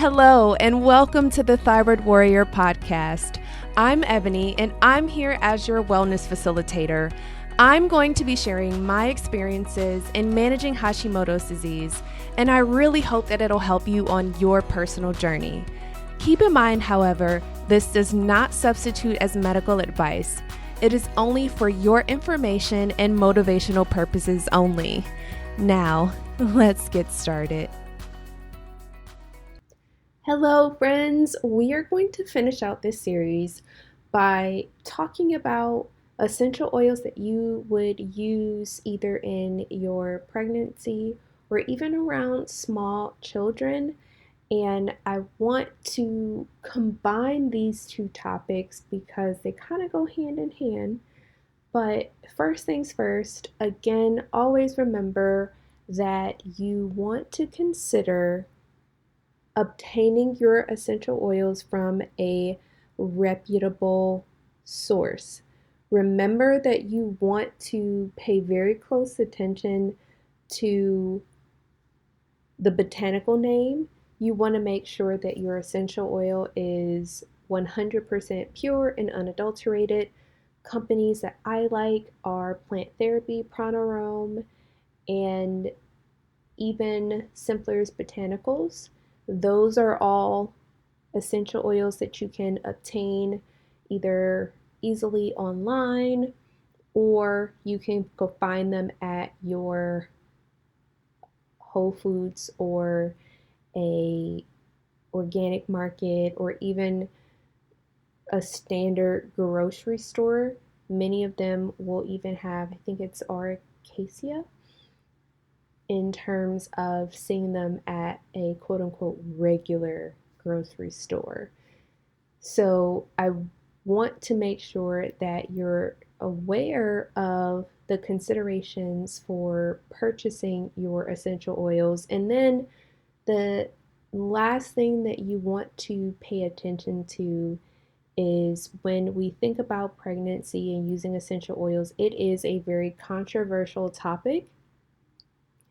Hello, and welcome to the Thyroid Warrior podcast. I'm Ebony, and I'm here as your wellness facilitator. I'm going to be sharing my experiences in managing Hashimoto's disease, and I really hope that it'll help you on your personal journey. Keep in mind, however, this does not substitute as medical advice. It is only for your information and motivational purposes only. Now, let's get started. Hello, friends. We are going to finish out this series by talking about essential oils that you would use either in your pregnancy or even around small children. And I want to combine these two topics because they kind of go hand in hand. But first things first, again, always remember that you want to consider obtaining your essential oils from a reputable source. Remember that you want to pay very close attention to the botanical name. You want to make sure that your essential oil is 100% pure and unadulterated. Companies that I like are Plant Therapy, Pranarom, and even Simpler's Botanicals. Those are all essential oils that you can obtain either easily online or you can go find them at your Whole Foods or a organic market or even a standard grocery store. Many of them will even have, I think it's Acacia, in terms of seeing them at a quote-unquote regular grocery store. So I want to make sure that you're aware of the considerations for purchasing your essential oils. And then the last thing that you want to pay attention to is when we think about pregnancy and using essential oils, it is a very controversial topic.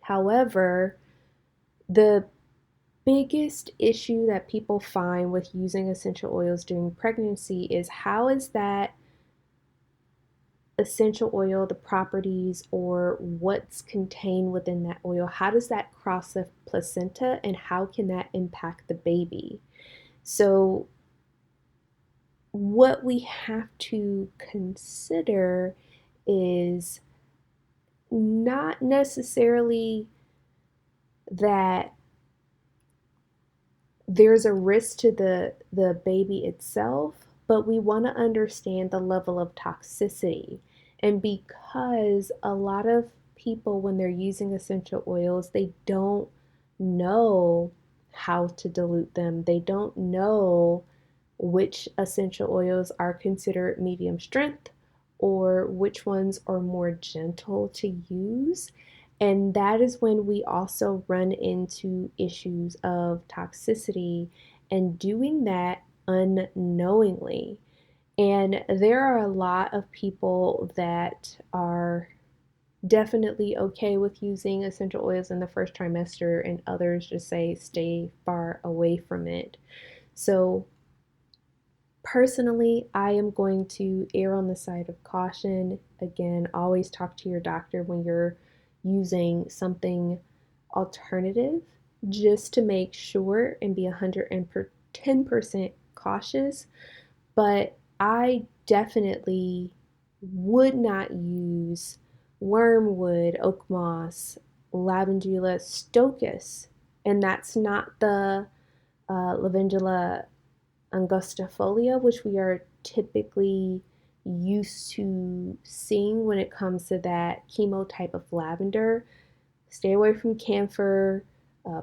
However, the biggest issue that people find with using essential oils during pregnancy is how is that essential oil, the properties or what's contained within that oil, how does that cross the placenta and how can that impact the baby? So what we have to consider is not necessarily that there's a risk to the baby itself, but we want to understand the level of toxicity. And because a lot of people, when they're using essential oils, they don't know how to dilute them. They don't know which essential oils are considered medium strength or which ones are more gentle to use. And that is when we also run into issues of toxicity and doing that unknowingly. And there are a lot of people that are definitely okay with using essential oils in the first trimester, and others just say stay far away from it. So personally, I am going to err on the side of caution. Again, always talk to your doctor when you're using something alternative just to make sure and be 110% cautious. But I definitely would not use wormwood, oak moss, lavandula, stochas, and that's not the lavandula angustifolia, which we are typically used to seeing when it comes to that chemo type of lavender. Stay away from camphor,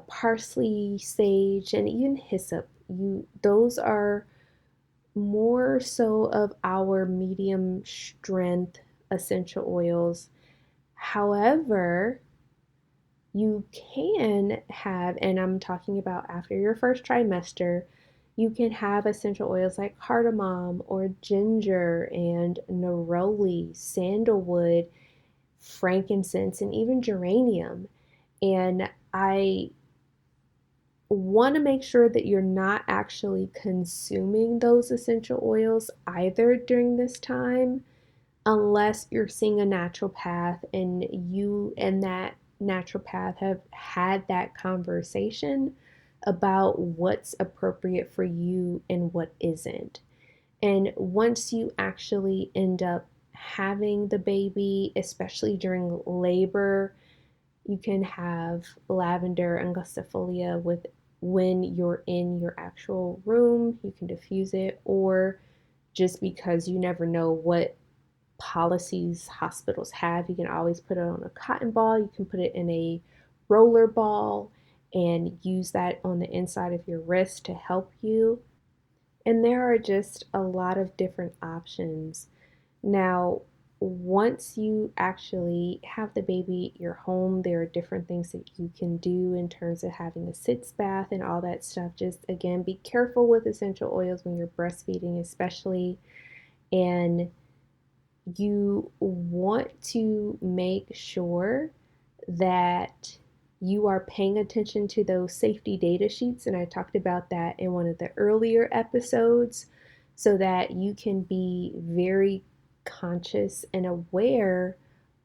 parsley, sage, and even hyssop. Those are more so of our medium strength essential oils. However, you can have, and I'm talking about after your first trimester, you can have essential oils like cardamom or ginger and neroli, sandalwood, frankincense, and even geranium. And I want to make sure that you're not actually consuming those essential oils either during this time, unless you're seeing a naturopath and you and that naturopath have had that conversation about what's appropriate for you and what isn't. And once you actually end up having the baby, especially during labor, you can have lavender angustifolia with when you're in your actual room, you can diffuse it, or just because you never know what policies hospitals have, you can always put it on a cotton ball, you can put it in a roller ball and use that on the inside of your wrist to help you. And there are just a lot of different options. Now, once you actually have the baby at your home, there are different things that you can do in terms of having a sitz bath and all that stuff. Just again, be careful with essential oils when you're breastfeeding, especially. And you want to make sure that you are paying attention to those safety data sheets. And I talked about that in one of the earlier episodes so that you can be very conscious and aware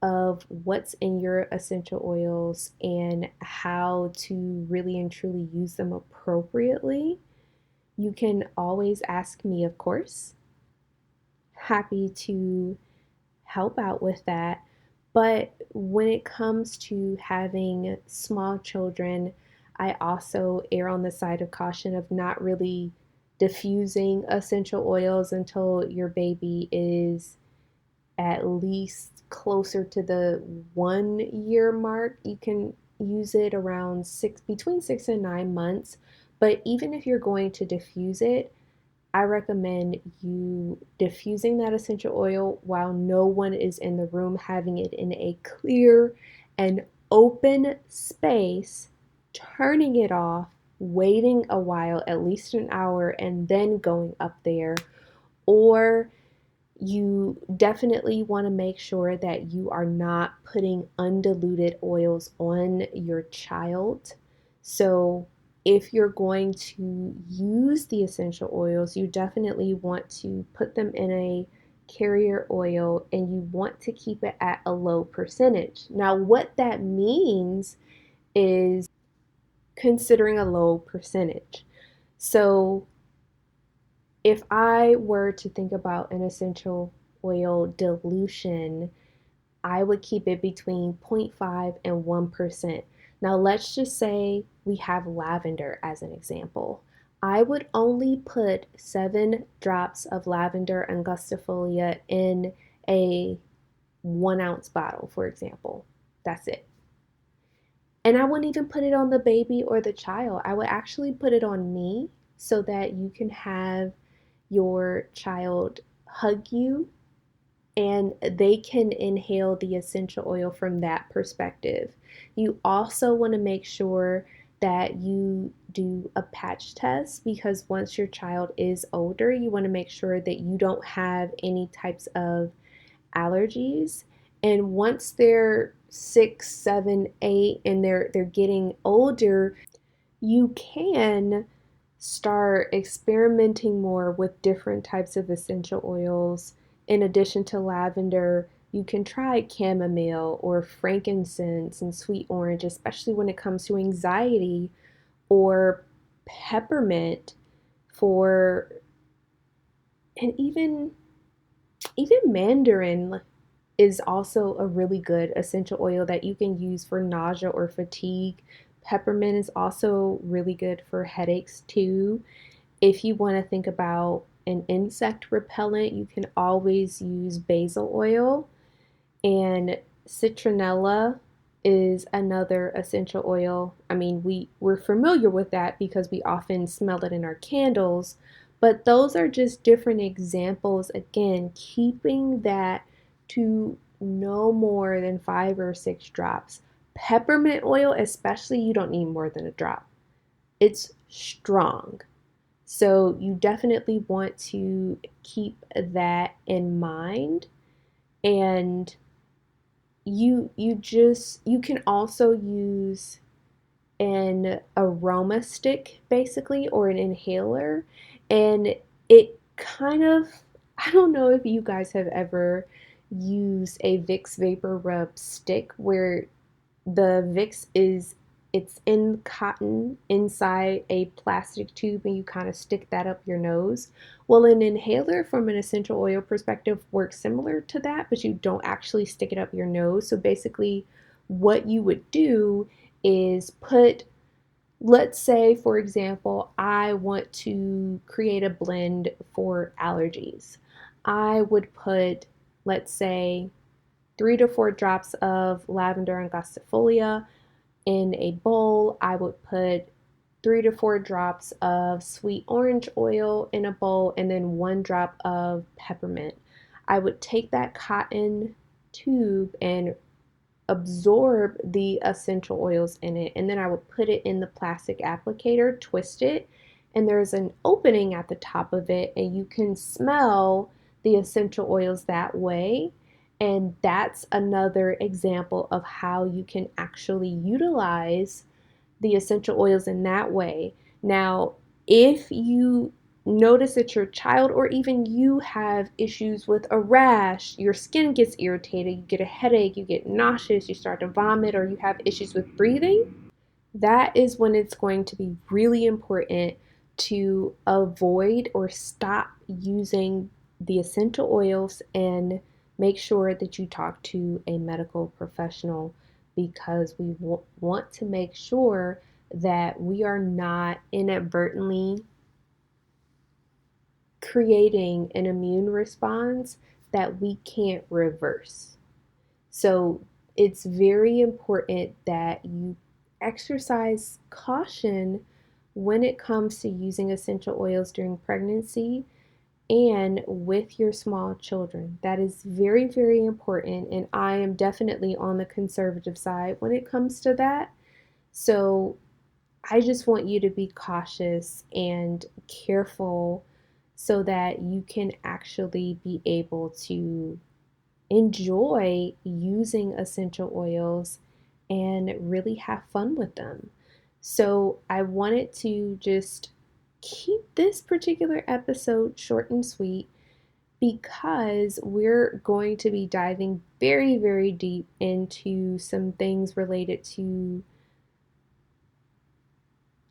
of what's in your essential oils and how to really and truly use them appropriately. You can always ask me, of course. Happy to help out with that. But when it comes to having small children, I also err on the side of caution of not really diffusing essential oils until your baby is at least closer to the 1 year mark. You can use it around between 6 and 9 months. But even if you're going to diffuse it, I recommend you diffusing that essential oil while no one is in the room, having it in a clear and open space, turning it off, waiting a while, at least an hour, and then going up there. Or you definitely want to make sure that you are not putting undiluted oils on your child. So, if you're going to use the essential oils, you definitely want to put them in a carrier oil and you want to keep it at a low percentage. Now, what that means is considering a low percentage. So, if I were to think about an essential oil dilution, I would keep it between 0.5 and 1%. Now, let's just say we have lavender as an example. I would only put 7 drops of lavender angustifolia in a 1 ounce bottle, for example. That's it. And I wouldn't even put it on the baby or the child. I would actually put it on me so that you can have your child hug you and they can inhale the essential oil from that perspective. You also want to make sure that you do a patch test because once your child is older, you want to make sure that you don't have any types of allergies. And once they're 6, 7, 8 and they're getting older, you can start experimenting more with different types of essential oils. In addition to lavender, you can try chamomile or frankincense and sweet orange, especially when it comes to anxiety, or peppermint for, and even mandarin is also a really good essential oil that you can use for nausea or fatigue. Peppermint is also really good for headaches too. If you want to think about an insect repellent, you can always use basil oil. And citronella is another essential oil. I mean, we're familiar with that because we often smell it in our candles, but those are just different examples. Again, keeping that to no more than 5 or 6 drops. Peppermint oil, especially, you don't need more than a drop. It's strong. So you definitely want to keep that in mind. And you can also use an aroma stick basically, or an inhaler, and it kind of, I don't know if you guys have ever used a Vicks Vapor Rub stick where the Vicks is, it's in cotton inside a plastic tube and you kind of stick that up your nose. Well, an inhaler from an essential oil perspective works similar to that, but you don't actually stick it up your nose. So basically what you would do is put, let's say for example, I want to create a blend for allergies. I would put, let's say, 3 to 4 drops of lavender angustifolia in a bowl. I would put 3 to 4 drops of sweet orange oil in a bowl, and then 1 drop of peppermint. I would take that cotton tube and absorb the essential oils in it, and then I would put it in the plastic applicator, twist it, and there's an opening at the top of it, and you can smell the essential oils that way. And that's another example of how you can actually utilize the essential oils in that way. Now, if you notice that your child or even you have issues with a rash, your skin gets irritated, you get a headache, you get nauseous, you start to vomit, or you have issues with breathing, that is when it's going to be really important to avoid or stop using the essential oils and make sure that you talk to a medical professional, because we want to make sure that we are not inadvertently creating an immune response that we can't reverse. So it's very important that you exercise caution when it comes to using essential oils during pregnancy and with your small children. That is very, very important, and I am definitely on the conservative side when it comes to that. So I just want you to be cautious and careful so that you can actually be able to enjoy using essential oils and really have fun with them. So I wanted to just keep this particular episode short and sweet because we're going to be diving very, very deep into some things related to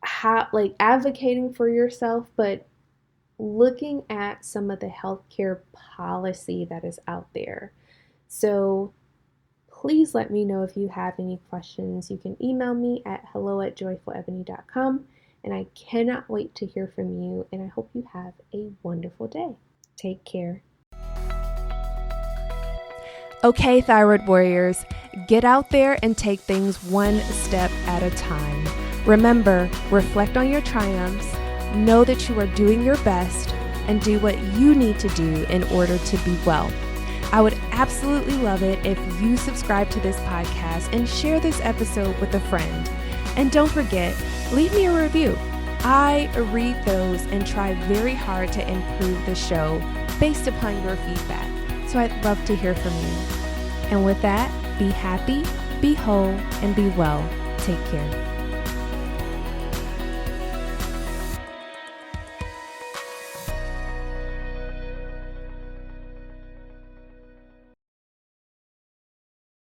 how, like, advocating for yourself, but looking at some of the healthcare policy that is out there. So please let me know if you have any questions. You can email me at hello@joyfulebony.com, and I cannot wait to hear from you, and I hope you have a wonderful day. Take care. Okay, thyroid warriors, get out there and take things one step at a time. Remember, reflect on your triumphs, know that you are doing your best, and do what you need to do in order to be well. I would absolutely love it if you subscribe to this podcast and share this episode with a friend. And don't forget, leave me a review. I read those and try very hard to improve the show based upon your feedback. So I'd love to hear from you. And with that, be happy, be whole, and be well. Take care.